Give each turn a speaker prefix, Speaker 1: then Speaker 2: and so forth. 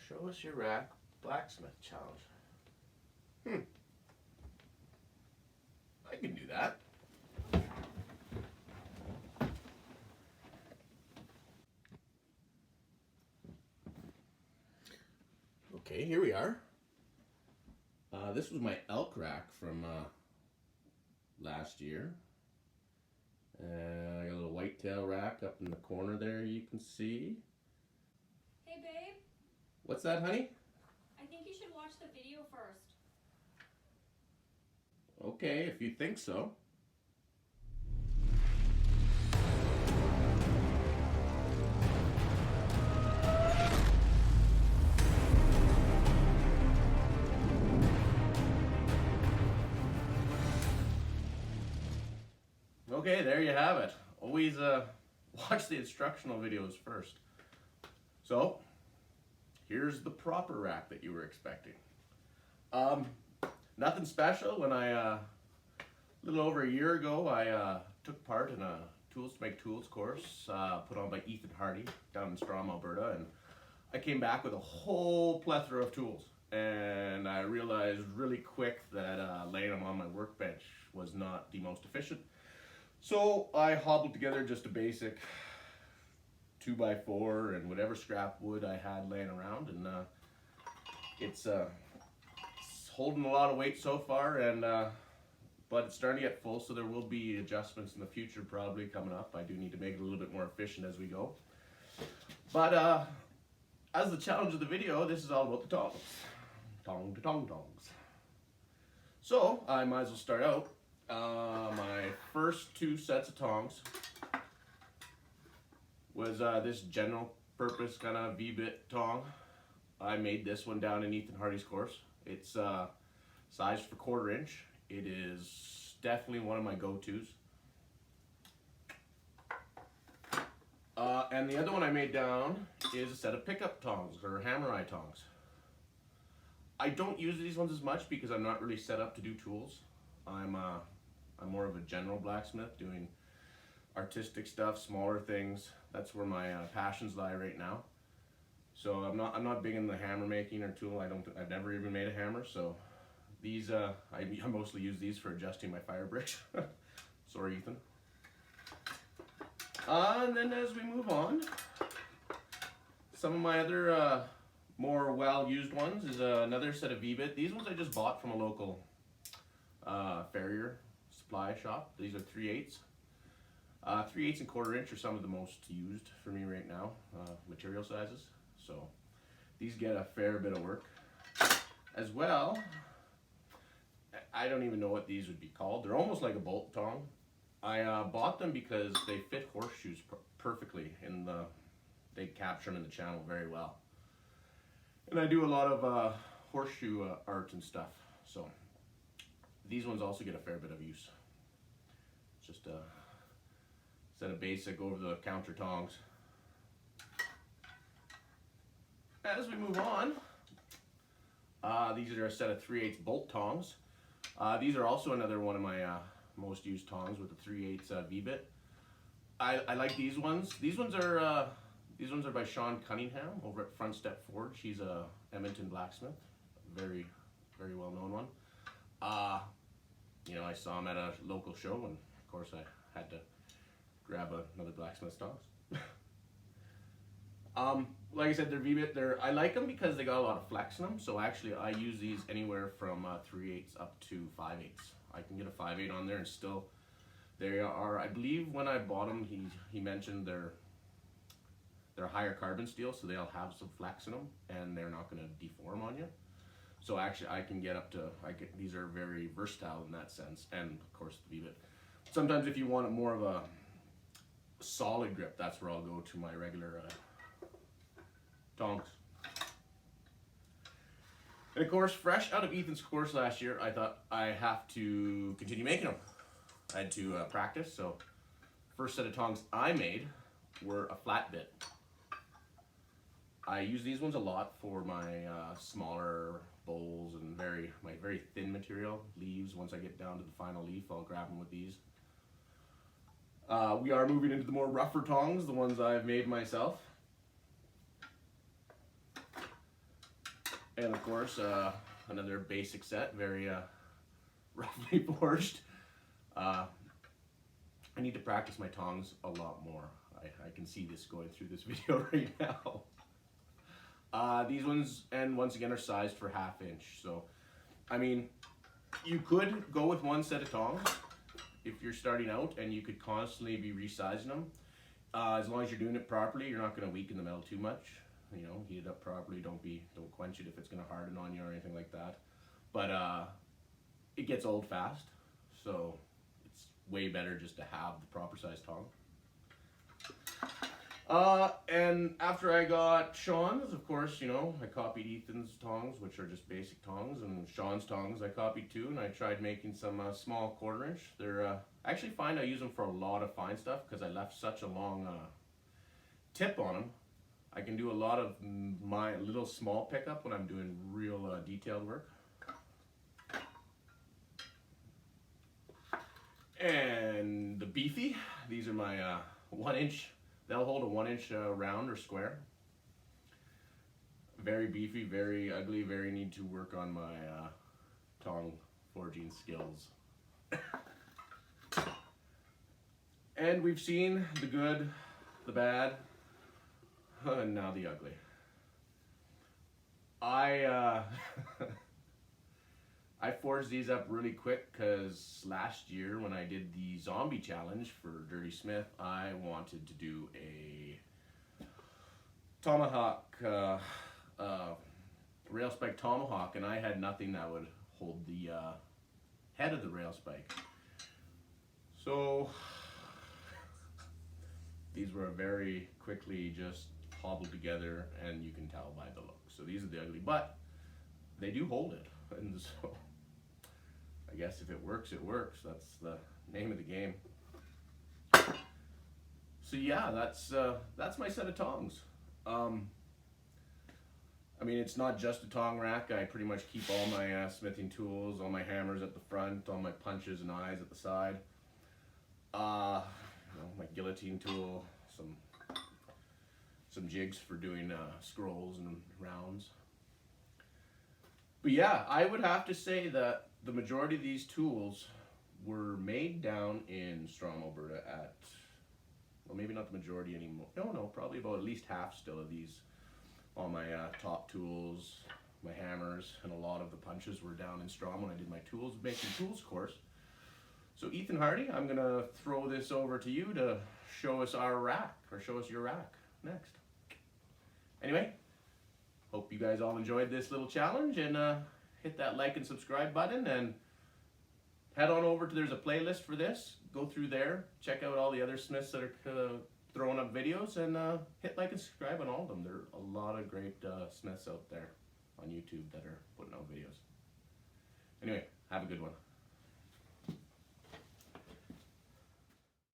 Speaker 1: Show us your rack blacksmith challenge. I can do that. Okay, here we are. This was my elk rack from last year. I got a little whitetail rack up in the corner there you can see.
Speaker 2: Hey babe,
Speaker 1: What's that, honey?
Speaker 2: I think you should watch the video first.
Speaker 1: Okay, if you think so. Okay, there you have it. Always watch the instructional videos first. So, here's the proper rack that you were expecting. Nothing special. When a little over a year ago, I took part in a Tools to Make Tools course put on by Ethan Harty down in Strom, Alberta, and I came back with a whole plethora of tools. And I realized really quick that laying them on my workbench was not the most efficient. So I hobbled together just a basic 2x4 and whatever scrap wood I had laying around, and it's holding a lot of weight so far, and but it's starting to get full, so there will be adjustments in the future probably coming up. I do need to make it a little bit more efficient as we go. But as the challenge of the video, this is all about the tongs. Tongs. So I might as well start out. My first two sets of tongs was this general purpose kind of V-bit tong. I made this one down in Ethan Harty's course. It's sized for 1/4 inch. It is definitely one of my go-tos. And the other one I made down is a set of pickup tongs, or hammer eye tongs. I don't use these ones as much because I'm not really set up to do tools. I'm more of a general blacksmith doing artistic stuff, smaller things. That's where my passions lie right now. So I'm not big in the hammer making or tool. I've never even made a hammer. So these I mostly use these for adjusting my fire bricks. Sorry, Ethan. And then as we move on, some of my other more well-used ones is another set of V-bit. These ones I just bought from a local farrier supply shop. These are 3/8. 3/8 and 1/4 inch are some of the most used for me right now, material sizes. So these get a fair bit of work. As well, I don't even know what these would be called. They're almost like a bolt tong. I bought them because they fit horseshoes perfectly they capture them in the channel very well. And I do a lot of horseshoe art and stuff. So these ones also get a fair bit of use. Just a set of basic over-the-counter tongs. As we move on, these are a set of 3/8 bolt tongs. These are also another one of my most used tongs with the 3/8 V-bit. I like these ones. These ones are by Sean Cunningham over at Front Step Forge. He's a Edmonton blacksmith, very, very well known one. You know, I saw him at a local show, and of course I had to grab another blacksmith's tongs. Like I said, they're V-bit. I like them because they got a lot of flex in them. So actually, I use these anywhere from 3/8 up to 5/8. I can get a 5/8 on there, and still, they are. I believe when I bought them, he mentioned they're higher carbon steel, so they'll have some flex in them, and they're not going to deform on you. So actually, I can get up to. These are very versatile in that sense, and of course the V-bit. Sometimes, if you want more of a solid grip, that's where I'll go to my regular tongs. And of course, fresh out of Ethan's course last year, I thought I have to continue making them. I had to practice, so first set of tongs I made were a flat bit. I use these ones a lot for my smaller bowls and my very thin material, leaves. Once I get down to the final leaf, I'll grab them with these. We are moving into the more rougher tongs, the ones I've made myself. And of course, another basic set, very roughly forged. I need to practice my tongs a lot more. I can see this going through this video right now. These ones, and once again, are sized for 1/2 inch. So, I mean, you could go with one set of tongs if you're starting out, and you could constantly be resizing them. As long as you're doing it properly, you're not going to weaken the metal too much. You know, heat it up properly. Don't quench it if it's going to harden on you or anything like that. But it gets old fast, so it's way better just to have the proper size tong. And after I got Sean's, of course, you know, I copied Ethan's tongs, which are just basic tongs, and Sean's tongs I copied too, and I tried making some small 1/4 inch. They're, I actually find I use them for a lot of fine stuff because I left such a long tip on them. I can do a lot of my little small pickup when I'm doing real detailed work. And the beefy, these are my 1 inch. They'll hold a 1 inch round or square. Very beefy, very ugly, very need to work on my tong forging skills. And we've seen the good, the bad, and now the ugly. I forged these up really quick because last year when I did the zombie challenge for Dirty Smith, I wanted to do a tomahawk, rail spike tomahawk, and I had nothing that would hold the head of the rail spike. So these were very quickly just hobbled together, and you can tell by the look. So these are the ugly, but they do hold it, and so I guess if it works, it works. That's the name of the game. So yeah, that's my set of tongs. I mean, it's not just a tong rack. I pretty much keep all my smithing tools, all my hammers at the front, all my punches and eyes at the side. You know, my guillotine tool, some jigs for doing scrolls and rounds. But yeah, I would have to say that the majority of these tools were made down in Strom, Alberta at, well, maybe not the majority anymore. No, probably about at least half still of these. All my top tools, my hammers, and a lot of the punches were down in Strom when I did my making tools course. So Ethan Harty, I'm gonna throw this over to you to show us our rack, or show us your rack next. Anyway, hope you guys all enjoyed this little challenge, and hit that like and subscribe button, and head on over to, there's a playlist for this. Go through there, check out all the other smiths that are throwing up videos, and hit like and subscribe on all of them. There are a lot of great smiths out there on YouTube that are putting out videos. Anyway, have a good one.